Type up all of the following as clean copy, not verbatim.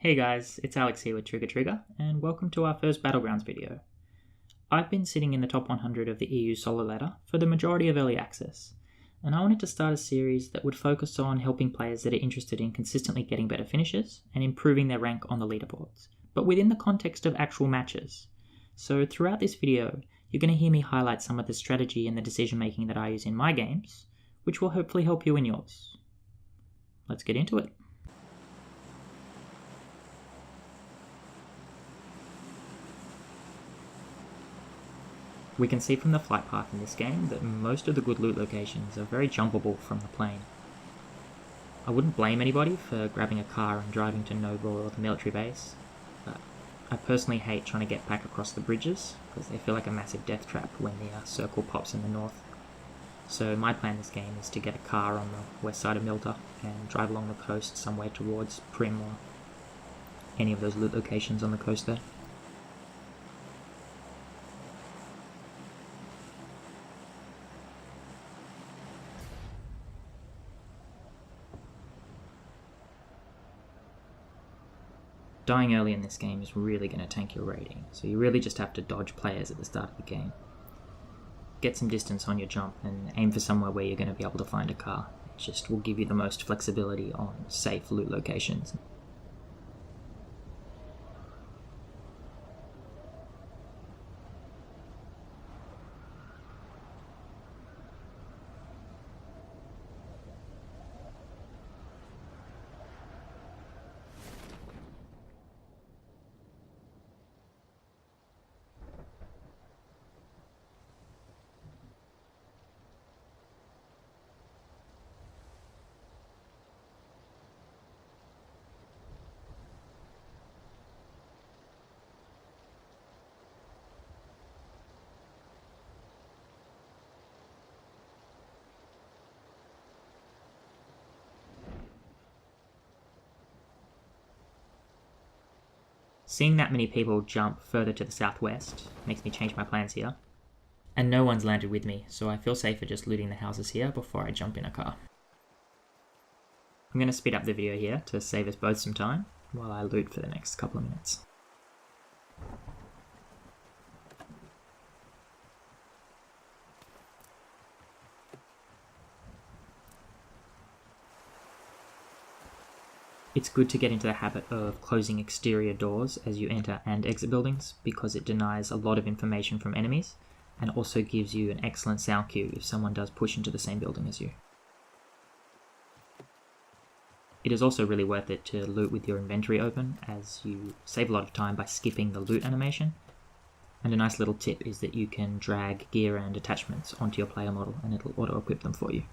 Hey guys, it's Alex here with Trigger, and welcome to our first Battlegrounds video. I've been sitting in the top 100 of the EU solo ladder for the majority of early access, and I wanted to start a series that would focus on helping players that are interested in consistently getting better finishes and improving their rank on the leaderboards, but within the context of actual matches. So throughout this video, you're going to hear me highlight some of the strategy and the decision making that I use in my games, which will hopefully help you in yours. Let's get into it. We can see from the flight path in this game that most of the good loot locations are very jumpable from the plane. I wouldn't blame anybody for grabbing a car and driving to Nova or the military base, but I personally hate trying to get back across the bridges because they feel like a massive death trap when the circle pops in the north. So my plan this game is to get a car on the west side of Milta and drive along the coast somewhere towards Prim or any of those loot locations on the coast there. Dying early in this game is really going to tank your rating, so you really just have to dodge players at the start of the game. Get some distance on your jump and aim for somewhere where you're going to be able to find a car. It just will give you the most flexibility on safe loot locations. Seeing that many people jump further to the southwest makes me change my plans here. And no one's landed with me, so I feel safer just looting the houses here before I jump in a car. I'm going to speed up the video here to save us both some time while I loot for the next couple of minutes. It's good to get into the habit of closing exterior doors as you enter and exit buildings because it denies a lot of information from enemies and also gives you an excellent sound cue if someone does push into the same building as you. It is also really worth it to loot with your inventory open as you save a lot of time by skipping the loot animation. And a nice little tip is that you can drag gear and attachments onto your player model and it'll auto-equip them for you.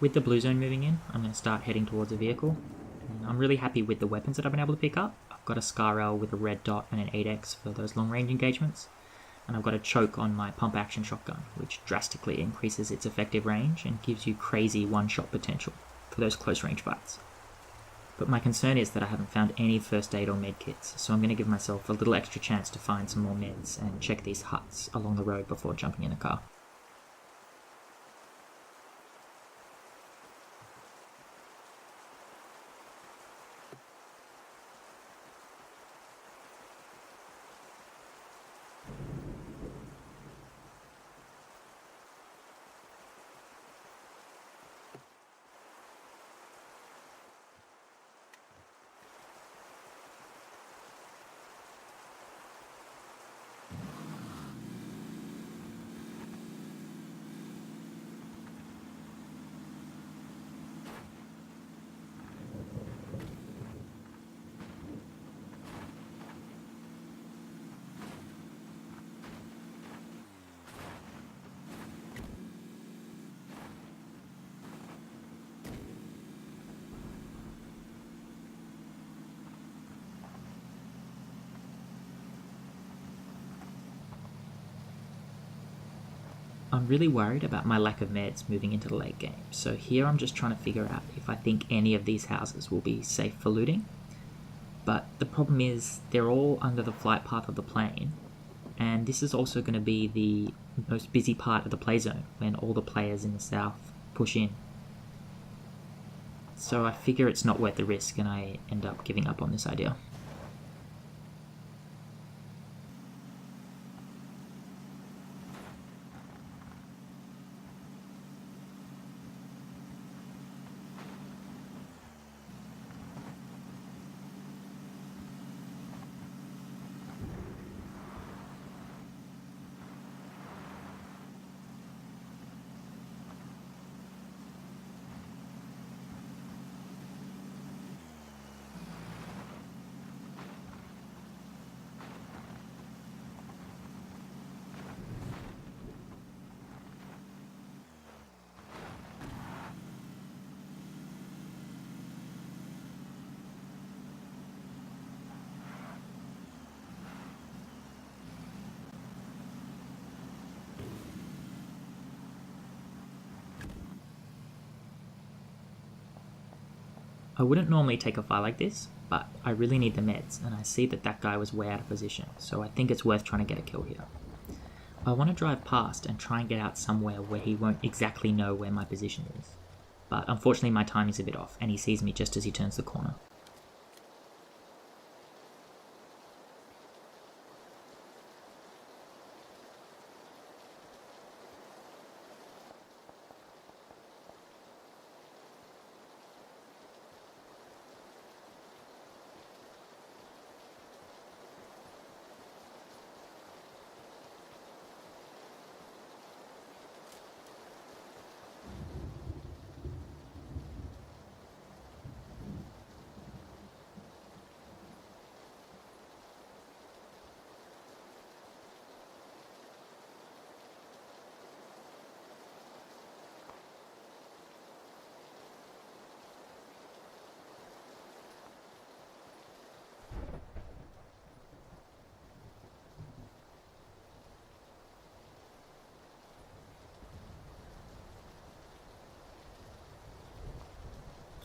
With the blue zone moving in, I'm going to start heading towards a vehicle. And I'm really happy with the weapons that I've been able to pick up. I've got a Scar-L with a red dot and an 8x for those long range engagements. And I've got a choke on my pump action shotgun, which drastically increases its effective range and gives you crazy one-shot potential for those close range fights. But my concern is that I haven't found any first aid or med kits, so I'm going to give myself a little extra chance to find some more meds and check these huts along the road before jumping in a car. I'm really worried about my lack of meds moving into the late game, so here I'm just trying to figure out if I think any of these houses will be safe for looting. But the problem is they're all under the flight path of the plane, and this is also going to be the most busy part of the play zone when all the players in the south push in. So I figure it's not worth the risk and I end up giving up on this idea. I wouldn't normally take a fight like this, but I really need the meds, and I see that that guy was way out of position, so I think it's worth trying to get a kill here. I want to drive past and try and get out somewhere where he won't exactly know where my position is. But unfortunately my timing's a bit off, and he sees me just as he turns the corner.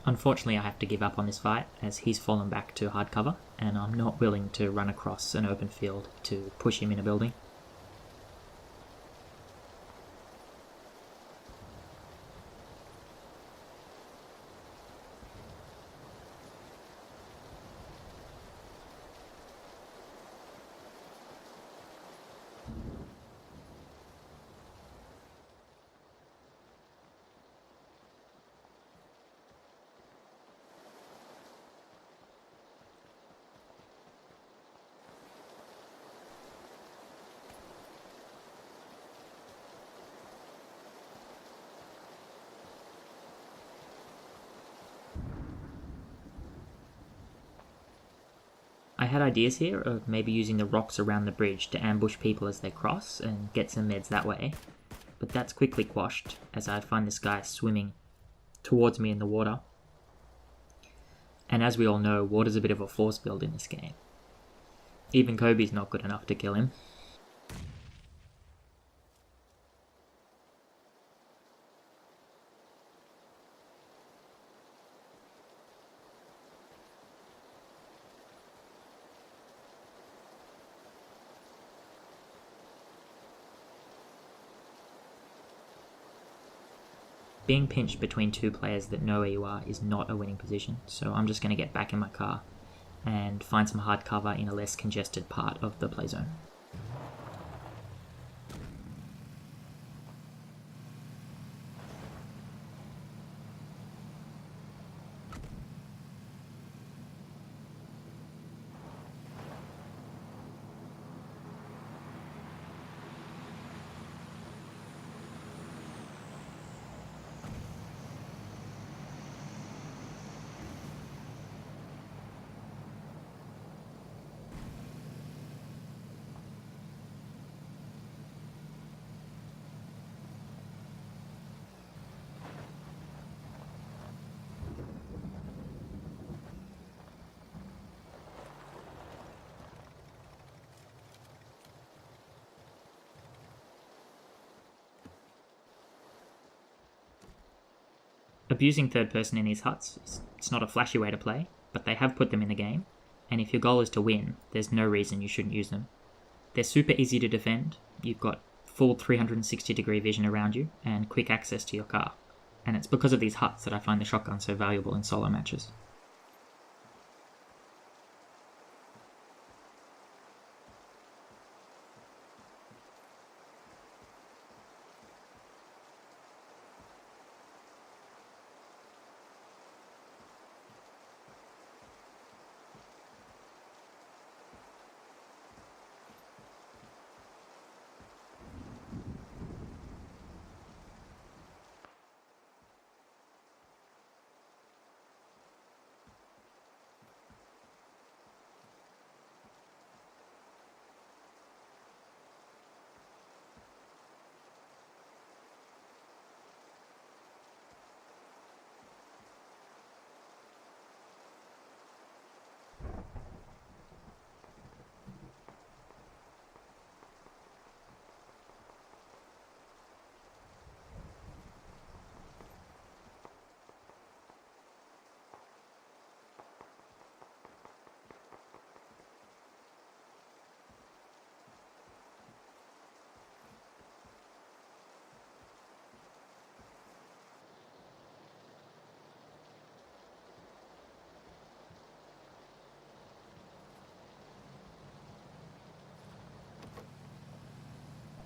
Unfortunately I have to give up on this fight as he's fallen back to hard cover, and I'm not willing to run across an open field to push him in a building. I had ideas here of maybe using the rocks around the bridge to ambush people as they cross and get some meds that way, but that's quickly quashed as I find this guy swimming towards me in the water. And as we all know, water's a bit of a force build in this game. Even Kobe's not good enough to kill him. Being pinched between two players that know where you are is not a winning position, so I'm just going to get back in my car and find some hard cover in a less congested part of the play zone. Abusing third person in these huts, it's not a flashy way to play, but they have put them in the game, and if your goal is to win, there's no reason you shouldn't use them. They're super easy to defend, you've got full 360 degree vision around you, and quick access to your car, and it's because of these huts that I find the shotgun so valuable in solo matches.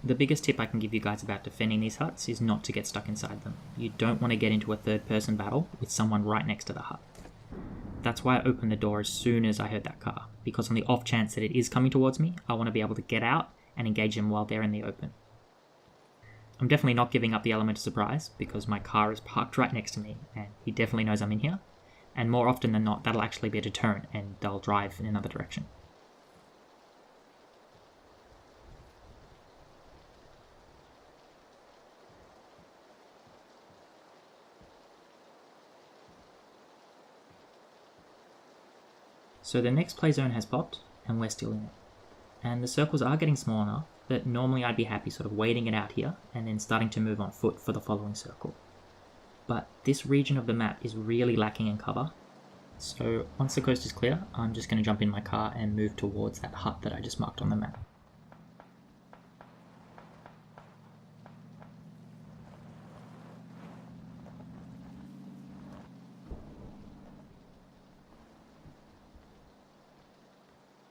The biggest tip I can give you guys about defending these huts is not to get stuck inside them. You don't want to get into a third-person battle with someone right next to the hut. That's why I opened the door as soon as I heard that car, because on the off chance that it is coming towards me, I want to be able to get out and engage them while they're in the open. I'm definitely not giving up the element of surprise, because my car is parked right next to me, and he definitely knows I'm in here, and more often than not, that'll actually be a deterrent, and they'll drive in another direction. So the next play zone has popped, and we're still in it. And the circles are getting small enough that normally I'd be happy sort of waiting it out here and then starting to move on foot for the following circle. But this region of the map is really lacking in cover, so once the coast is clear, I'm just going to jump in my car and move towards that hut that I just marked on the map.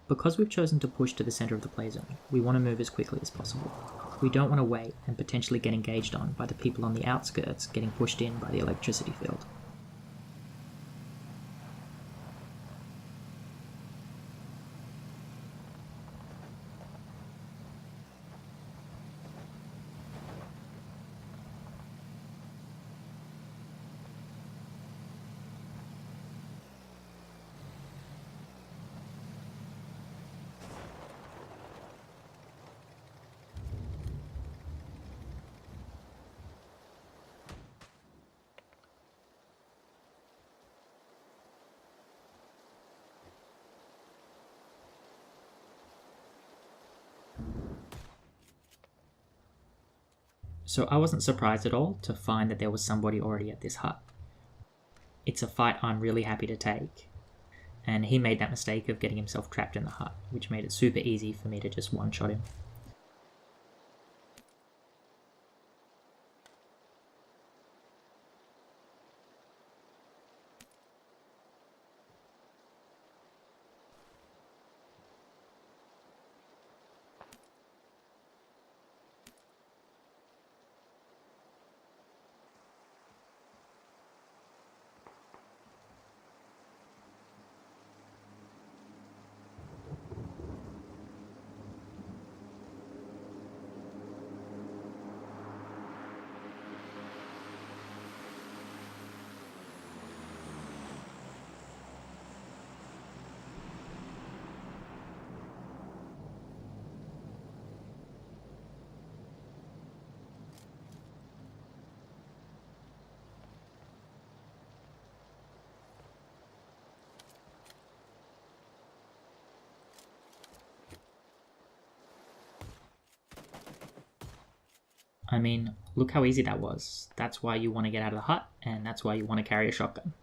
Because we've chosen to push to the centre of the play zone, we want to move as quickly as possible. We don't want to wait and potentially get engaged on by the people on the outskirts getting pushed in by the electricity field. So I wasn't surprised at all to find that there was somebody already at this hut. It's a fight I'm really happy to take, and he made that mistake of getting himself trapped in the hut, which made it super easy for me to just one-shot him. I mean, look how easy that was. That's why you want to get out of the hut, and that's why you want to carry a shotgun.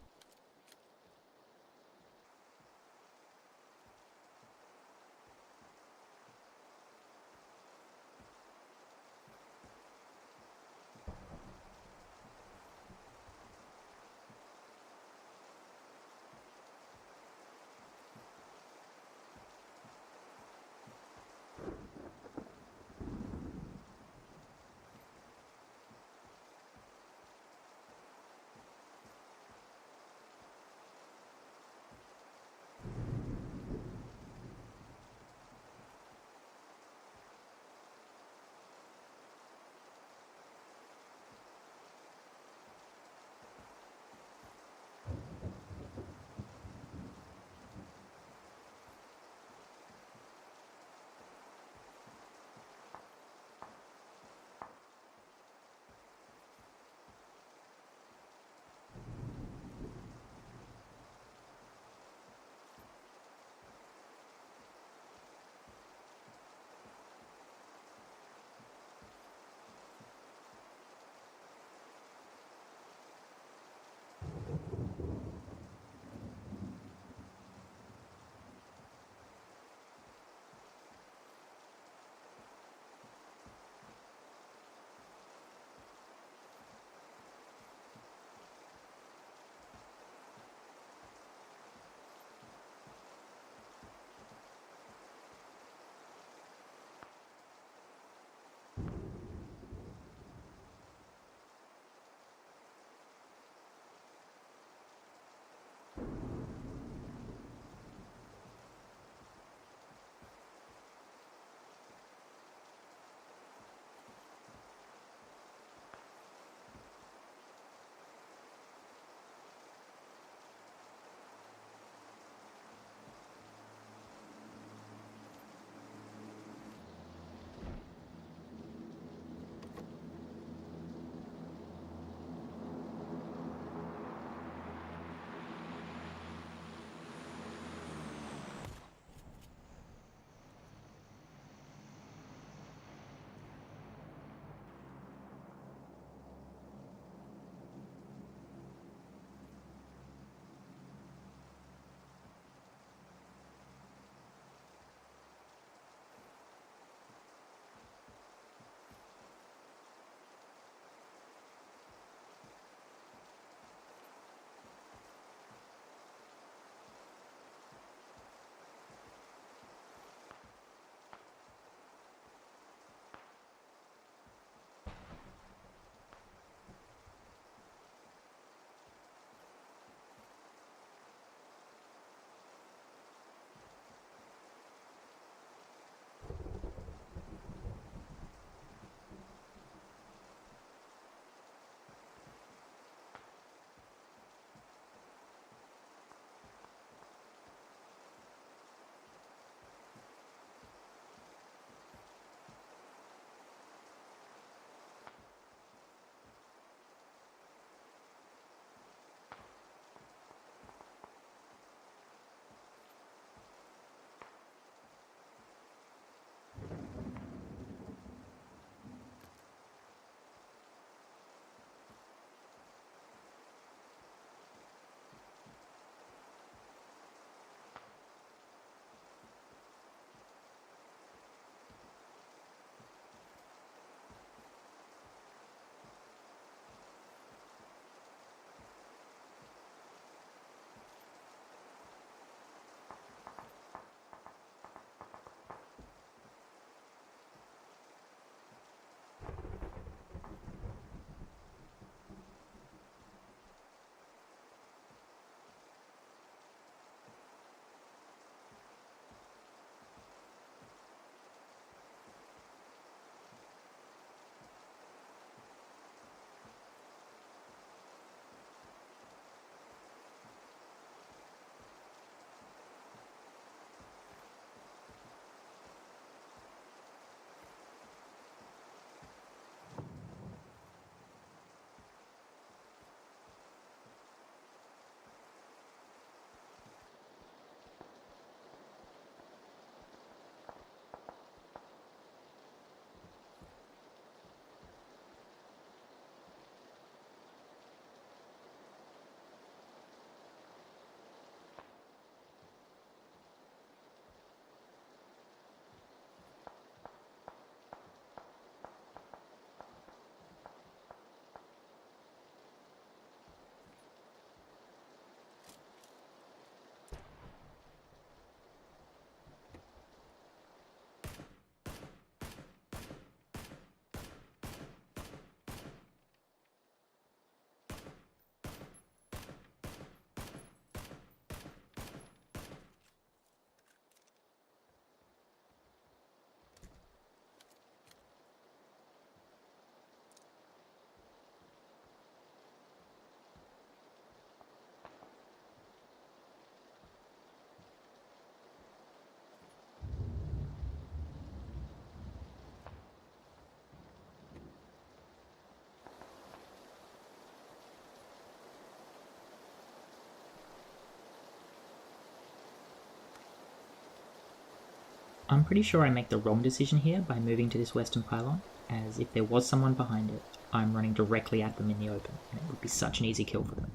I'm pretty sure I make the wrong decision here by moving to this western pylon, as if there was someone behind it, I'm running directly at them in the open, and it would be such an easy kill for them.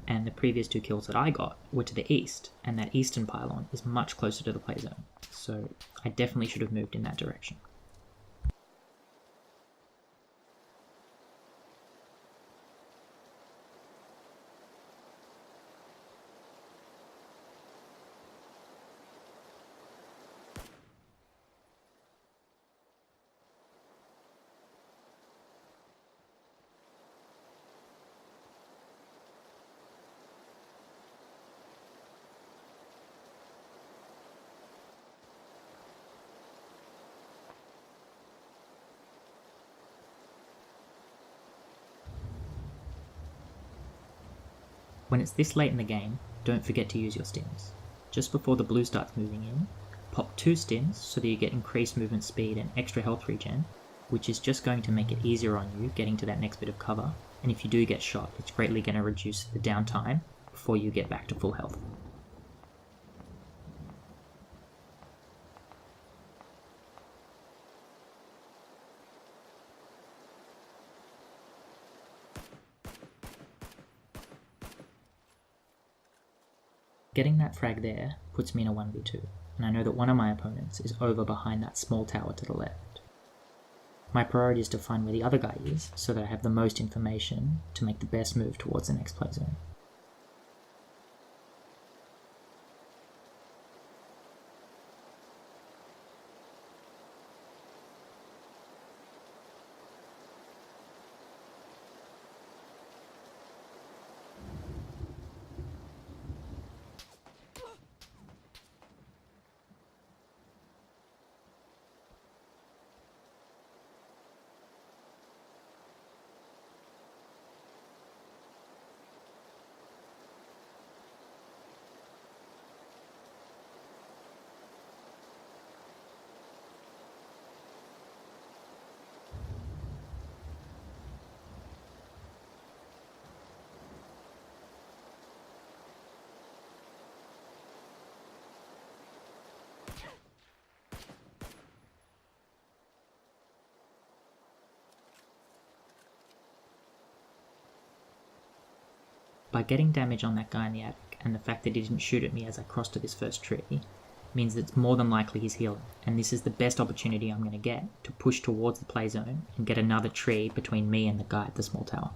And the previous 2 kills that I got were to the east, and that eastern pylon is much closer to the play zone, so I definitely should have moved in that direction. When it's this late in the game, don't forget to use your stims. Just before the blue starts moving in, pop 2 stims so that you get increased movement speed and extra health regen, which is just going to make it easier on you getting to that next bit of cover, and if you do get shot, it's greatly going to reduce the downtime before you get back to full health. Getting that frag there puts me in a 1v2, and I know that one of my opponents is over behind that small tower to the left. My priority is to find where the other guy is, so that I have the most information to make the best move towards the next play zone. By getting damage on that guy in the attic, and the fact that he didn't shoot at me as I crossed to this first tree, means that it's more than likely he's healing, and this is the best opportunity I'm going to get to push towards the play zone and get another tree between me and the guy at the small tower.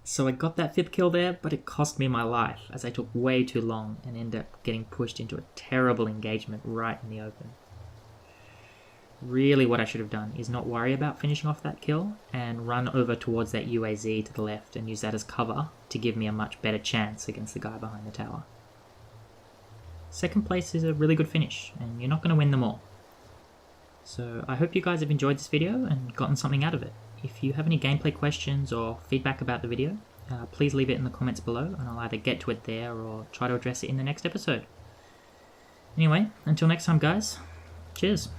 So I got that 5th kill there, but it cost me my life, as I took way too long and ended up getting pushed into a terrible engagement right in the open. Really what I should have done is not worry about finishing off that kill, and run over towards that UAZ to the left and use that as cover to give me a much better chance against the guy behind the tower. 2nd place is a really good finish, and you're not going to win them all. So I hope you guys have enjoyed this video and gotten something out of it. If you have any gameplay questions or feedback about the video, please leave it in the comments below and I'll either get to it there or try to address it in the next episode. Anyway, until next time guys, cheers!